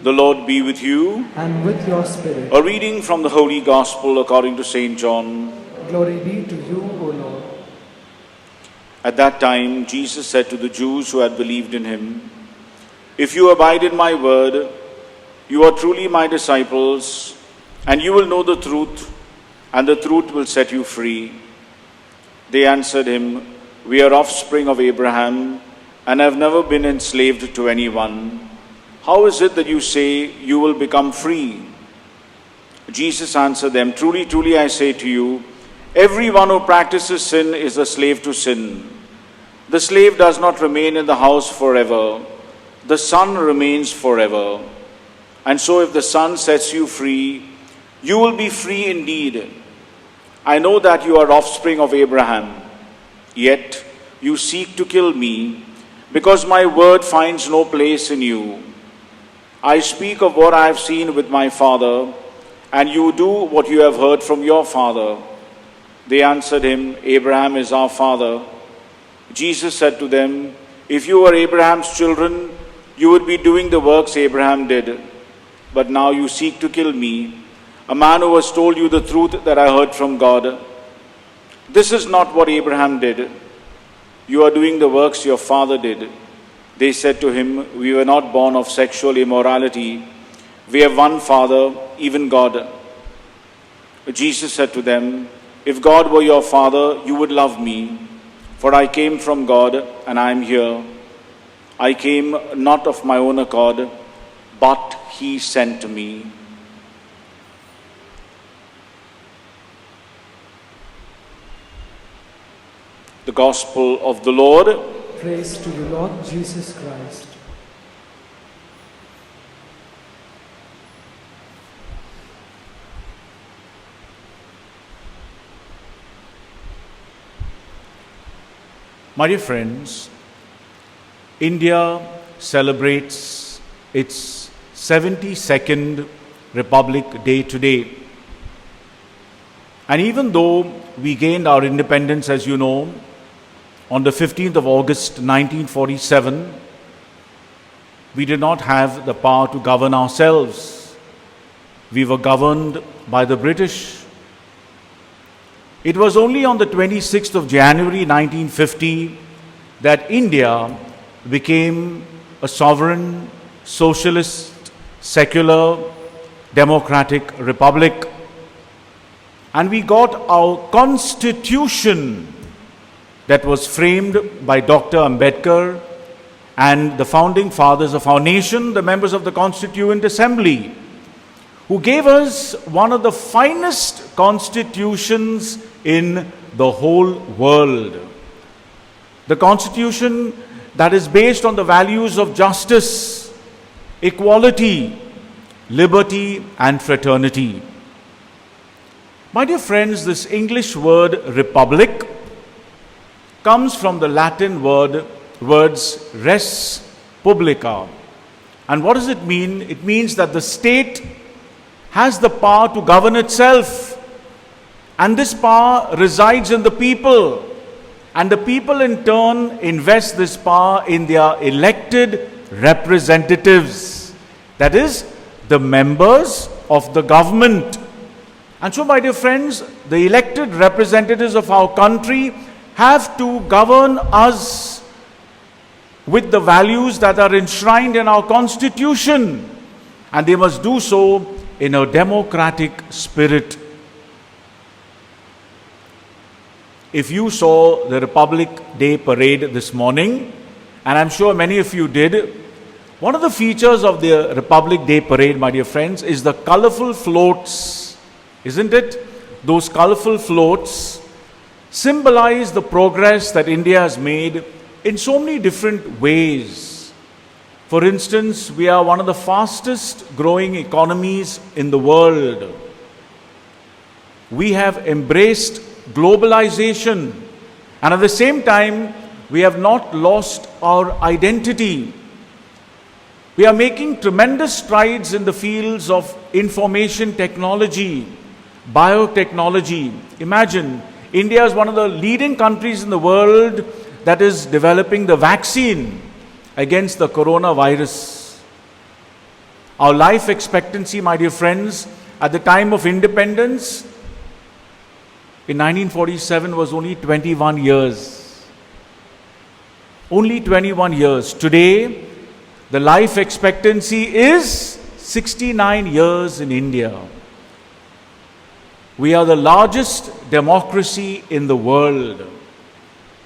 The Lord be with you. And with your spirit. A reading from the Holy Gospel according to St. John. Glory be to you, O Lord. At that time, Jesus said to the Jews who had believed in him, "If you abide in my word, you are truly my disciples, and you will know the truth, and the truth will set you free." They answered him, "We are offspring of Abraham, and have never been enslaved to anyone. How is it that you say you will become free?" Jesus answered them, "Truly, truly, I say to you, everyone who practices sin is a slave to sin. The slave does not remain in the house forever. The Son remains forever. And so if the Son sets you free, you will be free indeed. I know that you are offspring of Abraham, yet you seek to kill me, because my word finds no place in you. I speak of what I have seen with my father, and you do what you have heard from your father." They answered him, "Abraham is our father." Jesus said to them, "If you were Abraham's children, you would be doing the works Abraham did. But now you seek to kill me, a man who has told you the truth that I heard from God. This is not what Abraham did. You are doing the works your father did." They said to him, "We were not born of sexual immorality. We have one Father, even God." Jesus said to them, "If God were your Father, you would love me, for I came from God and I am here. I came not of my own accord, but He sent me." The Gospel of the Lord. Praise to you, Lord Jesus Christ. My dear friends, India celebrates its 72nd Republic Day today. And even though we gained our independence, as you know, on the 15th of August 1947, we did not have the power to govern ourselves. We were governed by the British. It was only on the 26th of January 1950 that India became a sovereign, socialist, secular, democratic republic. And we got our constitution that was framed by Dr. Ambedkar and the founding fathers of our nation, the members of the Constituent Assembly, who gave us one of the finest constitutions in the whole world. The constitution that is based on the values of justice, equality, liberty, and fraternity. My dear friends, this English word republic comes from the Latin words res publica. And what does it mean? It means that the state has the power to govern itself. And this power resides in the people. And the people in turn invest this power in their elected representatives. That is, the members of the government. And so, my dear friends, the elected representatives of our country have to govern us with the values that are enshrined in our Constitution. And they must do so in a democratic spirit. If you saw the Republic Day parade this morning, and I'm sure many of you did, one of the features of the Republic Day parade, my dear friends, is the colorful floats, isn't it? Those colorful floats symbolize the progress that India has made in so many different ways. For instance, we are one of the fastest growing economies in the world. We have embraced globalization, and at the same time, we have not lost our identity. We are making tremendous strides in the fields of information technology, biotechnology. Imagine, India is one of the leading countries in the world that is developing the vaccine against the coronavirus. Our life expectancy, my dear friends, at the time of independence in 1947 was only 21 years. Only 21 years. Today, the life expectancy is 69 years in India. We are the largest democracy in the world.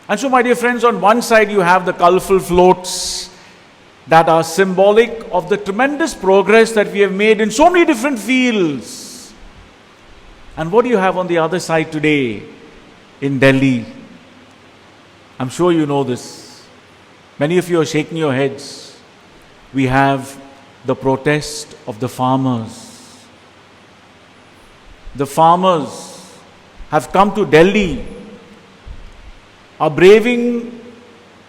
And so, my dear friends, on one side you have the colorful floats that are symbolic of the tremendous progress that we have made in so many different fields. And what do you have on the other side today in Delhi? I'm sure you know this. Many of you are shaking your heads. We have the protest of the farmers. The farmers have come to Delhi, are braving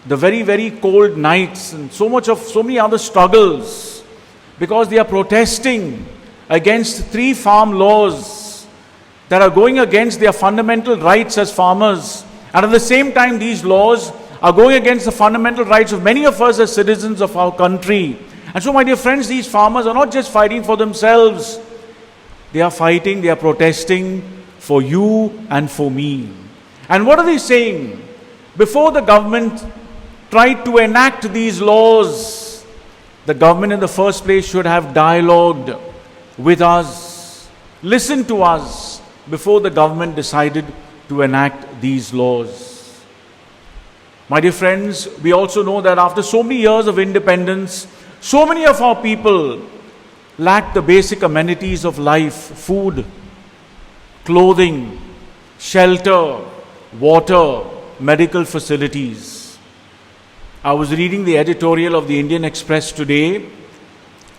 the very, very cold nights and so many other struggles because they are protesting against 3 farm laws that are going against their fundamental rights as farmers. And at the same time, these laws are going against the fundamental rights of many of us as citizens of our country. And so, my dear friends, these farmers are not just fighting for themselves. They are fighting, they are protesting for you and for me. And what are they saying? Before the government tried to enact these laws, the government in the first place should have dialogued with us, listened to us before the government decided to enact these laws. My dear friends, we also know that after so many years of independence, so many of our people lack the basic amenities of life: food, clothing, shelter, water, medical facilities. I was reading the editorial of the Indian Express today,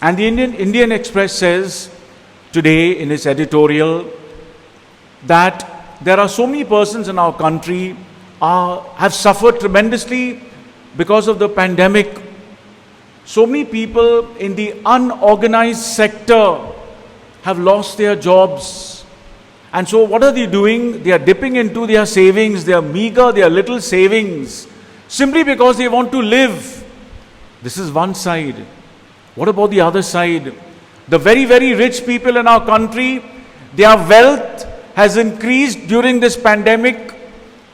and the Indian Express says today in its editorial that there are so many persons in our country have suffered tremendously because of the pandemic. So many people in the unorganized sector have lost their jobs. And so what are they doing? They are dipping into their savings, their meager, their little savings, simply because they want to live. This is one side. What about the other side? The very, very rich people in our country, their wealth has increased during this pandemic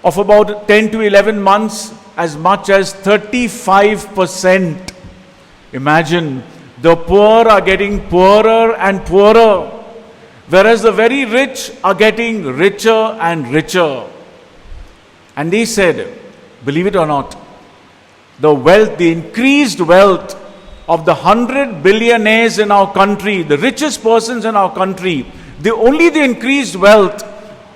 of about 10 to 11 months as much as 35%. Imagine, the poor are getting poorer and poorer, whereas the very rich are getting richer and richer. And they said, believe it or not, the increased wealth of the 100 billionaires in our country, the richest persons in our country, only the increased wealth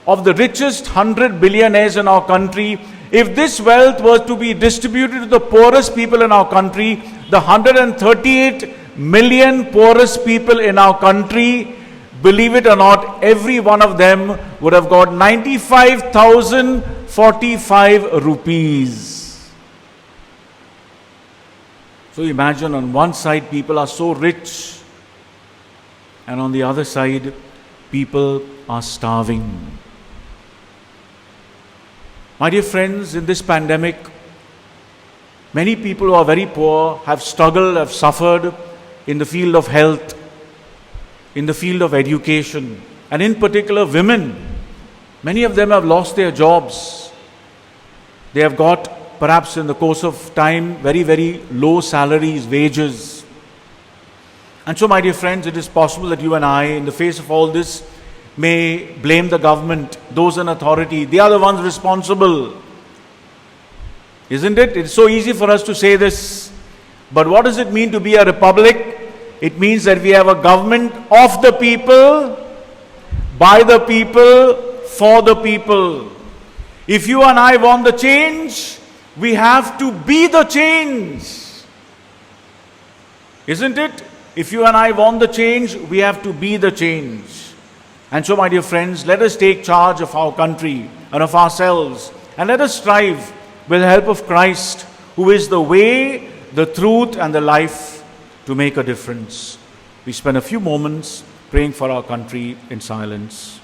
of the richest 100 billionaires in our country, if this wealth was to be distributed to the poorest people in our country, the 138 million poorest people in our country, believe it or not, every one of them would have got 95,045 rupees. So imagine, on one side people are so rich, and on the other side people are starving. My dear friends, in this pandemic, many people who are very poor have struggled, have suffered in the field of health, in the field of education, and in particular women. Many of them have lost their jobs. They have got, perhaps in the course of time, very, very low salaries, wages. And so, my dear friends, it is possible that you and I, in the face of all this, may blame the government, those in authority. They are the ones responsible. Isn't it? It's so easy for us to say this. But what does it mean to be a republic? It means that we have a government of the people, by the people, for the people. If you and I want the change, we have to be the change. Isn't it? If you and I want the change, we have to be the change. And so, my dear friends, let us take charge of our country and of ourselves, and let us strive with the help of Christ, who is the way, the truth, and the life, to make a difference. We spend a few moments praying for our country in silence.